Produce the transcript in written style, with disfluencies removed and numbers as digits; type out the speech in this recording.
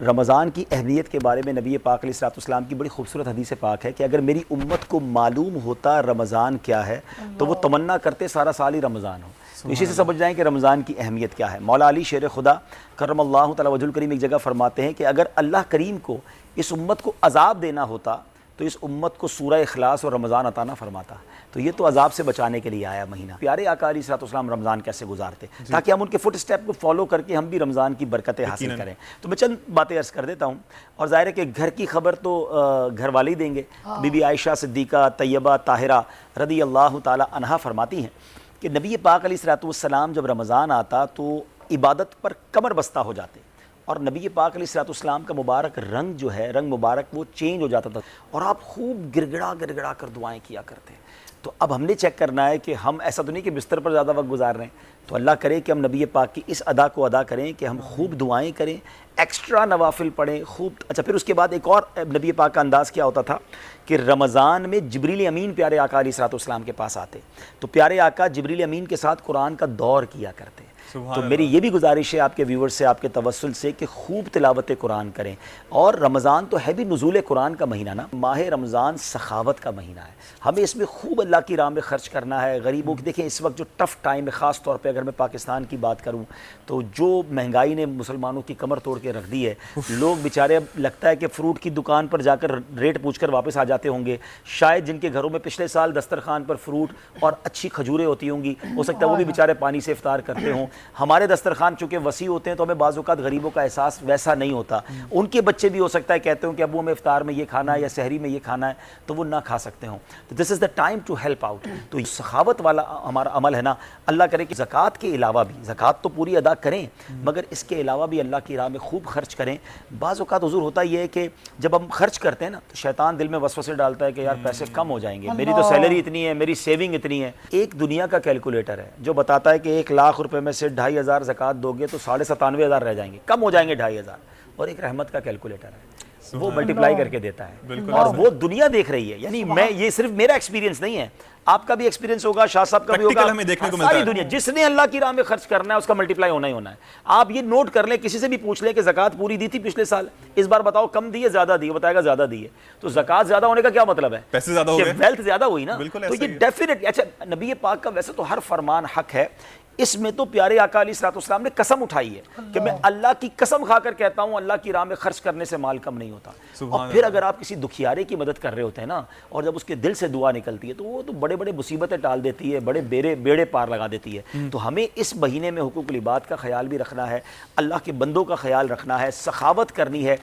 رمضان کی اہمیت کے بارے میں نبی پاک علیہ الصلوۃ والسلام کی بڑی خوبصورت حدیث پاک ہے کہ اگر میری امت کو معلوم ہوتا رمضان کیا ہے تو وہ تمنا کرتے سارا سال ہی رمضان ہو. تو اسی سے سمجھ جائیں کہ رمضان کی اہمیت کیا ہے. مولا علی شیر خدا کرم اللہ تعالی وجہ الکریم ایک جگہ فرماتے ہیں کہ اگر اللہ کریم کو اس امت کو عذاب دینا ہوتا تو اس امت کو سورہ اخلاص اور رمضان عطا نہ فرماتا. تو یہ تو عذاب سے بچانے کے لیے آیا مہینہ. پیارے آقا علیہ الصلوۃ والسلام رمضان کیسے گزارتے تاکہ ہم ان کے فٹ اسٹیپ کو فالو کر کے ہم بھی رمضان کی برکتیں حاصل کریں. تو میں چند باتیں عرض کر دیتا ہوں اور ظاہر ہے کہ گھر کی خبر تو گھر والے ہی دیں گے. بی بی عائشہ صدیقہ طیبہ طاہرہ رضی اللہ تعالی عنہا فرماتی ہیں کہ نبی پاک علیہ الصلوۃ والسلام جب رمضان آتا تو عبادت پر کمر بستہ ہو جاتے اور نبی پاک علیہ الصلوۃ والسلام کا مبارک رنگ جو ہے رنگ مبارک وہ چینج ہو جاتا تھا اور آپ خوب گڑ گڑا کر دعائیں کیا کرتے. تو اب ہم نے چیک کرنا ہے کہ ہم ایسا تو نہیں کہ بستر پر زیادہ وقت گزار رہے ہیں. تو اللہ کرے کہ ہم نبی پاک کی اس ادا کو ادا کریں کہ ہم خوب دعائیں کریں, ایکسٹرا نوافل پڑھیں خوب. اچھا پھر اس کے بعد ایک اور نبی پاک کا انداز کیا ہوتا تھا کہ رمضان میں جبریل امین پیارے آقا علیہ الصلوۃ والسلام کے پاس آتے تو پیارے آقا جبریل امین کے ساتھ قرآن کا دور کیا کرتے. تو میری یہ بھی گزارش ہے آپ کے ویورز سے, آپ کے توسل سے کہ خوب تلاوت قرآن کریں. اور رمضان تو ہے بھی نزول قرآن کا مہینہ نا, ماہ رمضان سخاوت کا مہینہ ہے. ہمیں اس میں خوب اللہ کی راہ میں خرچ کرنا ہے. غریبوں کی دیکھیں اس وقت جو ٹف ٹائم ہے, خاص طور پہ اگر میں پاکستان کی بات کروں تو جو مہنگائی نے مسلمانوں کی کمر توڑ کے رکھ دی ہے, لوگ بیچارے اب لگتا ہے کہ فروٹ کی دکان پر جا کر ریٹ پوچھ کر واپس آ جاتے ہوں گے. شاید جن کے گھروں میں پچھلے سال دسترخوان پر فروٹ اور اچھی کھجوریں ہوتی ہوں گی, ہو سکتا ہے وہ بھی بیچارے پانی سے افطار کرتے ہوں. ہمارے دسترخوان چونکہ وسیع ہوتے ہیں تو ہمیں بعض اوقات غریبوں کا احساس ویسا نہیں ہوتا. ان کے بچے بھی ہو سکتا ہے کہتے ہوں کہ ابو ہمیں افطار میں یہ کھانا ہے یا سحری میں یہ کھانا ہے, تو وہ نہ کھا سکتے ہوں. تو this is the time to help out. تو یہ سخاوت والا ہمارا عمل ہے نا, اللہ کرے کہ زکوٰۃ کے علاوہ بھی, زکوٰۃ تو پوری ادا کریں مگر اس کے علاوہ بھی اللہ کی راہ میں خوب خرچ کریں. بعض اوقات حضور ہوتا یہ ہے کہ جب ہم خرچ کرتے ہیں نا تو شیطان دل میں وسوسے ڈالتا ہے کہ یار پیسے کم ہو جائیں گے, میری تو سیلری اتنی ہے, میری سیونگ اتنی ہے. ایک دنیا کا کیلکولیٹر ہے جو بتاتا ہے کہ 1,00,000 روپے میں سے 2,500 زکوٰۃ دو گے تو 97,500 رہ جائیں گے, کم ہو جائیں گے 2,500. اور ایک رحمت کا کیلکولیٹر ہے, وہ ملٹیپلائی کر کے دیتا ہے اور وہ دنیا دیکھ رہی ہے. یعنی میں یہ صرف میرا ایکسپیرینس نہیں ہے, آپ کا بھی ایکسپیرینس ہوگا, شاہ صاحب کا بھی ہوگا. ساری دنیا جس نے اللہ کی راہ میں خرچ کرنا ہے اس کا ملٹیپلائی ہونا ہی ہونا ہے. آپ یہ نوٹ کر لیں, کسی سے بھی پوچھ لیں کہ زکوٰۃ پوری دی تھی پچھلے سال, اس بار بتاؤ کم دی ہے زیادہ دی ہے, بتائے گا زیادہ دی ہے. تو زکوٰۃ زیادہ ہونے کا کیا مطلب ہے؟ پیسے زیادہ ہو گئے, ویلتھ زیادہ ہوئی نا. تو یہ ڈیفینیٹلی. اچھا نبی پاک کا ویسے تو ہر فرمان حق ہے, اس میں تو پیارے آقا علیہ الصلوۃ والسلام نے قسم اٹھائی ہے کہ میں اللہ کی قسم کھا کر کہتا ہوں اللہ کی راہ میں خرچ کرنے سے مال کم نہیں ہوتا. اور پھر اگر آپ کسی دکھیارے کی مدد کر رہے ہوتے ہیں نا اور جب اس کے دل سے دعا نکلتی ہے تو وہ تو بڑے بڑے مصیبتیں ٹال دیتی ہے, بڑے بیڑے پار لگا دیتی ہے. تو ہمیں اس مہینے میں حقوق العباد کا خیال بھی رکھنا ہے, اللہ کے بندوں کا خیال رکھنا ہے, سخاوت کرنی ہے.